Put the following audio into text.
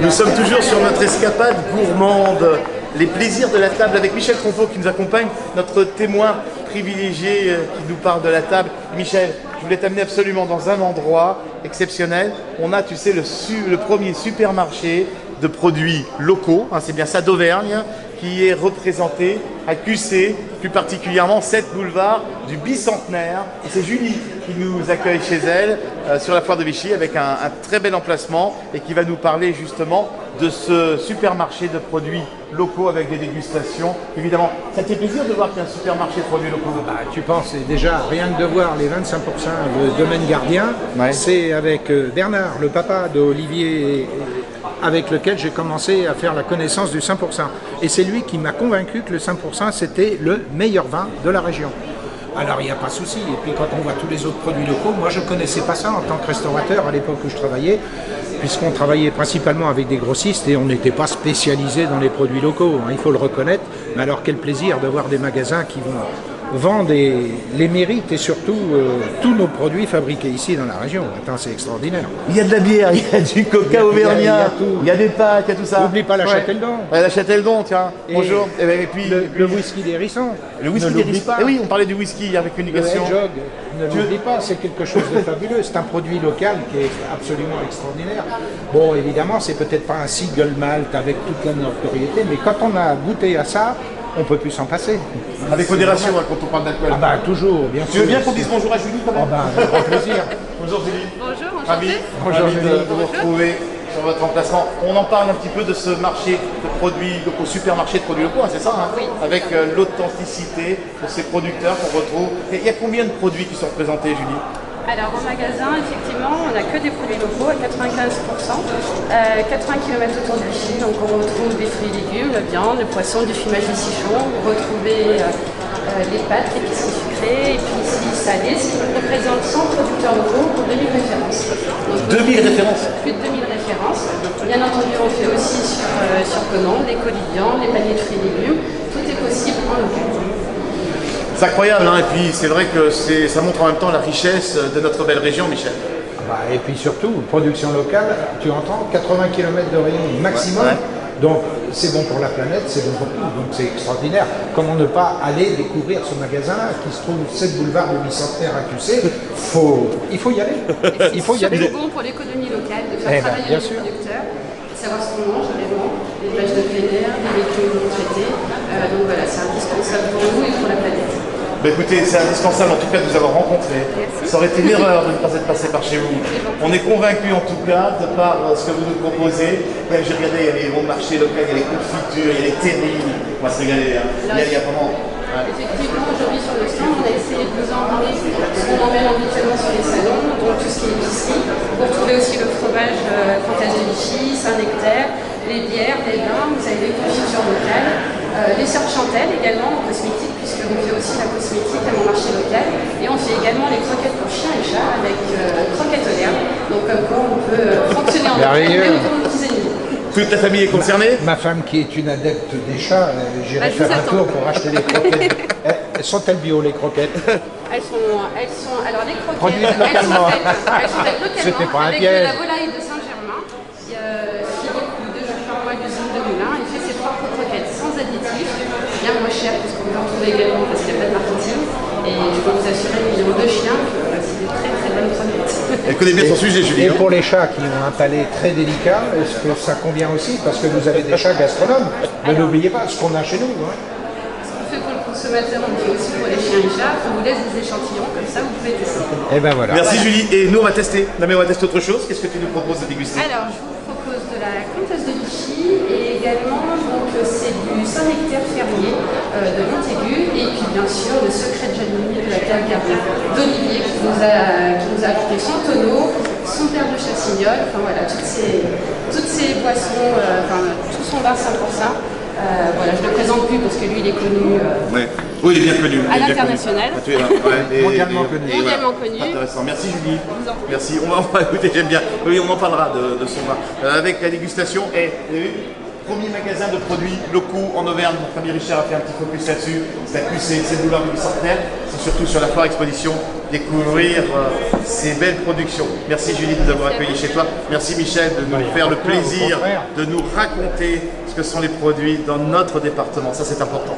Nous sommes toujours sur notre escapade gourmande, les plaisirs de la table avec Michel Tronfo qui nous accompagne, notre témoin privilégié qui nous parle de la table. Michel, je voulais t'amener absolument dans un endroit exceptionnel. On a, tu sais, le premier supermarché de produits locaux, hein, c'est bien ça, d'Auvergne, qui est représenté à QC, plus particulièrement 7 boulevard du Bicentenaire. Et c'est Julie qui nous accueille chez elle sur la foire de Vichy avec un très bel emplacement et qui va nous parler justement de ce supermarché de produits locaux avec des dégustations. Évidemment, ça te fait plaisir de voir qu'il y a un supermarché de produits locaux? Tu penses déjà, rien que de voir les 25% de domaine gardien, ouais. C'est avec Bernard, le papa d'Olivier, avec lequel j'ai commencé à faire la connaissance du 5%. Et c'est lui qui m'a convaincu que le 5% c'était le meilleur vin de la région. Alors il n'y a pas de souci. Et puis quand on voit tous les autres produits locaux, moi je ne connaissais pas ça en tant que restaurateur à l'époque où je travaillais, puisqu'on travaillait principalement avec des grossistes et on n'était pas spécialisé dans les produits locaux, hein, il faut le reconnaître. Mais alors quel plaisir de voir des magasins qui vont vendre les mérites et surtout tous nos produits fabriqués ici dans la région. Attends, c'est extraordinaire. Il y a de la bière, il y a du coca auvergnat, il y a des pâtes, il y a tout ça. N'oublie pas la Châteldon. Ouais, la Châteldon, tiens. Et bonjour. Et puis le whisky d'Hérisson. Le whisky d'Hérisson. Et oui, on parlait du whisky avec une négation. Le Hedgehog, ne l'oublie pas, c'est quelque chose de fabuleux. C'est un produit local qui est absolument extraordinaire. Bon, évidemment, c'est peut-être pas un single malt avec toute la notoriété, mais quand on a goûté à ça, on ne peut plus s'en passer. Avec modération quand on parle d'alcool. Ah bah toujours, bien sûr. Tu veux bien qu'on dise bonjour à Julie quand même? Avec grand plaisir. Bonjour Julie. Bonjour, Ravi de vous retrouver sur votre emplacement. On en parle un petit peu de ce marché de produits locaux, supermarché de produits locaux, hein, c'est ça hein? Oui. Avec l'authenticité de ces producteurs qu'on retrouve. Et il y a combien de produits qui sont présentés, Julie? Alors en magasin, effectivement, on n'a que des produits locaux à 95%, 80 km autour de Vichy, donc on retrouve des fruits et légumes, la viande, le poisson, du fumage de sichon, vous retrouvez les pâtes, les épiceries sucrées, et puis ici salé, ce qui représente 100 producteurs locaux pour 2000 références. Donc, 2000 références? Plus de 2000 références. Bien entendu, on fait aussi sur commande les colis de viande, les paniers de fruits et légumes, tout est possible en local. C'est incroyable, hein, et puis c'est vrai que ça montre en même temps la richesse de notre belle région, Michel. Et puis surtout, production locale, tu entends, 80 km de rayon maximum, ouais. Donc c'est bon pour la planète, c'est bon pour tout, donc c'est extraordinaire. Comment ne pas aller découvrir ce magasin qui se trouve 7 boulevard du Bicentenaire à QC? Il faut y aller. Il faut y aller. C'est bon pour l'économie locale, de faire travailler les producteurs, savoir ce qu'on mange réellement, les vaches de plein air, les légumes non traités. Donc voilà, c'est indispensable pour nous et pour la planète. Bah écoutez, c'est indispensable en tout cas de vous avoir rencontré. Ça aurait été une erreur de ne pas être passé par chez vous. On est convaincus en tout cas de par ce que vous nous proposez. J'ai regardé, il y a les bons marchés locaux, il y a les confitures, il y a les terrines. On va se régaler. Hein. Il y a vraiment... Ouais. Effectivement, aujourd'hui sur le stand, on a essayé de vous emmener ce qu'on emmène habituellement sur les salons, donc tout ce qui est épicerie. Vous retrouvez aussi le fromage Fantasme de Vichy, Saint-Nectaire, les bières, les vins, vous avez des confitures locales. Les sœurs Chantel également en cosmétique, puisqu'on fait aussi la cosmétique à mon marché local. Et on fait également les croquettes pour chiens et chats avec croquettes au l'herbe. Donc comme quoi on peut fonctionner en local, même pour nos petits animaux. Toute la famille est concernée? Ma femme qui est une adepte des chats, j'irai faire un tour pour acheter des croquettes. Sont-elles bio les croquettes? Elles sont, alors les croquettes, produites localement. Elles sont faites localement. C'était pas un avec piège. de la volaille de Saint-Germain, qui découle de Jean-Pierre d'usine de Moulins. Il fait ses propres croquettes sans additifs, bien moins cher que ce qu'on peut retrouver également parce qu'il n'y a pas de marketing. Et je peux vous assurer qu'ils ont 2 chiens, que c'est de très très bonnes croquettes. Elle connaît bien son sujet, Julie. Et pour les chats qui ont un palais très délicat, est-ce que ça convient aussi? Parce que vous avez des chats gastronomes. Ne l'oubliez pas, ce qu'on a chez nous. Hein. Ce qu'on fait pour le consommateur, on fait aussi pour les chiens et chats. On vous laisse des échantillons, comme ça vous pouvez tester. Et ben voilà. Merci Julie. Et nous on va tester. Non mais on va tester autre chose. Qu'est-ce que tu nous proposes de déguster? Alors je vous propose de la Comtesse de Vichy et également c'est du Saint-Nectaire fermier de Montaigu et puis bien sûr le secret de Janine de la cave d'Olivier qui nous a apporté son tonneau, son verre de chassignol, enfin voilà, toutes ces boissons, tout son vin 100%. Voilà, je ne le présente plus parce que lui il est connu. Ouais. Oui, il est bien connu. À l'international. Mondialement connu. Mondialement connu. Intéressant. Merci Julie. Merci. On va écouter, j'aime bien. Oui, on en parlera de son vin. Avec la dégustation et premier magasin de produits locaux en Auvergne. Mon ami Richard a fait un petit focus là-dessus. C'est à QC, c'est le boulevard du Bicentenaire. C'est surtout sur la foire exposition découvrir ces belles productions. Merci Julie de nous avoir accueillis chez toi. Merci Michel de nous faire le plaisir de nous raconter ce que sont les produits dans notre département. Ça, c'est important.